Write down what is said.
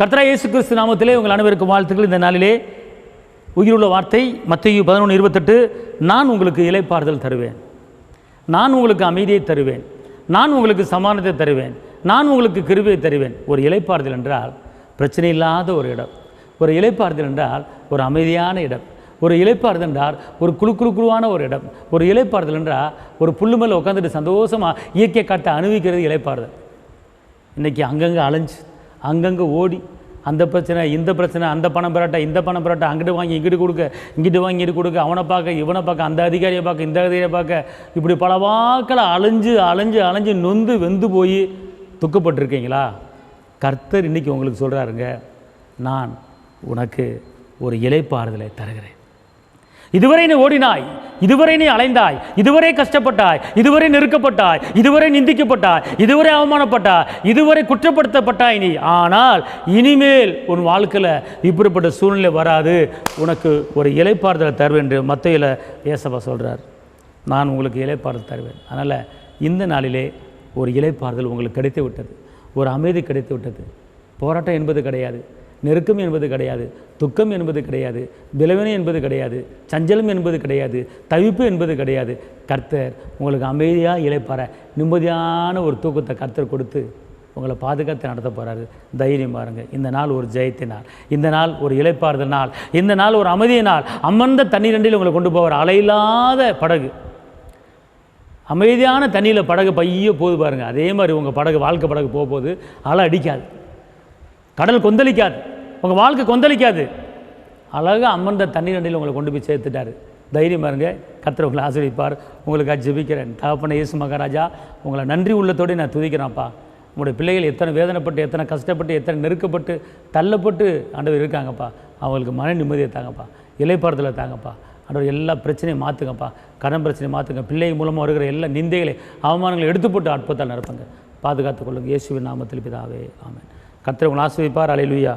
கர்த்தராகிய இயேசு கிறிஸ்து நாமத்திலே உங்கள் அனைவருக்கும் வாழ்த்துக்கள். இந்த நாளிலே உயிருள்ள வார்த்தை மத்தேயு 11:28, நான் உங்களுக்கு இளைப்பாறுதல் தருவேன், நான் உங்களுக்கு அமைதியை தருவேன், நான் உங்களுக்கு சமாதானத்தை தருவேன், நான் உங்களுக்கு கிருபையை தருவேன். ஒரு இளைப்பாறுதல் என்றால் பிரச்சனை இல்லாத ஒரு இடம். ஒரு இளைப்பாறுதல் என்றால் ஒரு அமைதியான இடம். ஒரு இளைப்பாறுதல் என்றால் ஒரு குழுவான ஒரு இடம். ஒரு இளைப்பாறுதல் என்றால் ஒரு புல்லு மேலே உட்காந்துட்டு சந்தோஷமாக இயற்கை காட்ட அனுபவிக்கிறது இளைப்பாறுதல். இன்றைக்கி அங்கங்கே அலைஞ்சு அங்கங்கே ஓடி அந்த பிரச்சனை இந்த பிரச்சனை, அந்த பணம் பெறாட்டா இந்த பணம் பெறாட்டா, அங்கிட்டு வாங்கி இங்கிட்டு கொடுக்க, இங்கிட்டு வாங்கி இங்கிட்டு கொடுக்க, அவனை பார்க்க இவனை பார்க்க, அந்த அதிகாரியை பார்க்க இந்த அதிகாரியை பார்க்க, இப்படி பல வாக்களை அலைஞ்சு அலைஞ்சு அலைஞ்சு நொந்து வெந்து போய் துக்கப்பட்டிருக்கீங்களா? கர்த்தர் இன்றைக்கி உங்களுக்கு சொல்கிறாருங்க, நான் உனக்கு ஒரு இளைப்பாறுதலை தருகிறேன். இதுவரை நீ ஓடினாய், இதுவரை நீ அலைந்தாய், இதுவரை கஷ்டப்பட்டாய், இதுவரை நெருக்கப்பட்டாய், இதுவரை நிந்திக்கப்பட்டாய், இதுவரை அவமானப்பட்டாய், இதுவரை குற்றப்படுத்தப்பட்டாய் நீ. ஆனால் இனிமேல் உன் வாழ்க்கையில் இப்படிப்பட்ட சூழ்நிலை வராது, உனக்கு ஒரு இளைப்பாறுதலை தருவேன் என்று மத்தேயுல ஏசப்பா சொல்கிறார். நான் உங்களுக்கு இளைப்பாறுதல் தருவேன். அதனால் இந்த நாளிலே ஒரு இளைப்பாறுதல் உங்களுக்கு கிடைத்து விட்டது, ஒரு அமைதி கிடைத்து விட்டது. போராட்டம் என்பது கிடையாது, நெருக்கம் என்பது கிடையாது, துக்கம் என்பது கிடையாது, விளைவினை என்பது கிடையாது, சஞ்சலம் என்பது கிடையாது, தவிப்பு என்பது கிடையாது. கர்த்தர் உங்களுக்கு அமைதியாக இளைப்பாற நிம்மதியான ஒரு தூக்கத்தை கர்த்தர் கொடுத்து உங்களை பாதுகாத்து நடத்த போகிறாரு. தைரியம் பாருங்கள். இந்த நாள் ஒரு ஜெயத்தினால், இந்த நாள் ஒரு இளைப்பாறுதல் நாள், இந்த நாள் ஒரு அமைதிய நாள். அமர்ந்த தண்ணீர் அண்டியில் உங்களை கொண்டு போவார். அலையில்லாத படகு, அமைதியான தண்ணியில் படகு பைய போது பாருங்கள். அதே மாதிரி உங்கள் படகு, வாழ்க்கை படகு போகும்போது அலை அடிக்காது, கடல் கொந்தளிக்காது, உங்கள் வாழ்க்கை கொந்தளிக்காது. அழகாக அமர்ந்த தண்ணீர் அண்டியில் உங்களை கொண்டு போய் சேர்த்துட்டார். தைரியம் பாருங்க. கர்த்தர் உங்களை ஆசீர்வதிப்பார். உங்களுக்கு ஜெபிக்கிறேன். தகப்பனே இயேசு மகாராஜா, உங்களை நன்றி உள்ளத்தோடு நான் துதிக்கிறேன்ப்பா. உங்களுடைய பிள்ளைகள் எத்தனை வேதனைப்பட்டு, எத்தனை கஷ்டப்பட்டு, எத்தனை நெருக்கப்பட்டு, தள்ளப்பட்டு ஆண்டவர் இருக்காங்கப்பா. அவங்களுக்கு மன நிம்மதியை தாங்கப்பா, இளைப்பாறுதலை தாங்கப்பா. ஆண்டவர் எல்லா பிரச்சனையும் மாற்றுங்கப்பா, கடன் பிரச்சனையை மாற்றுங்க. பிள்ளைகள் மூலமாக வருகிற எல்லா நிந்தைகளை, அவமானங்களை எடுத்து போட்டு அற்புதத்தால் நடப்புங்க. பாதுகாத்துக் கொள்ளுங்க. இயேசுவின் நாமத்தில் பிதாவே, ஆமென். கர்த்தர் உங்களை ஆசீர்வதிப்பார். அல்லேலூயா.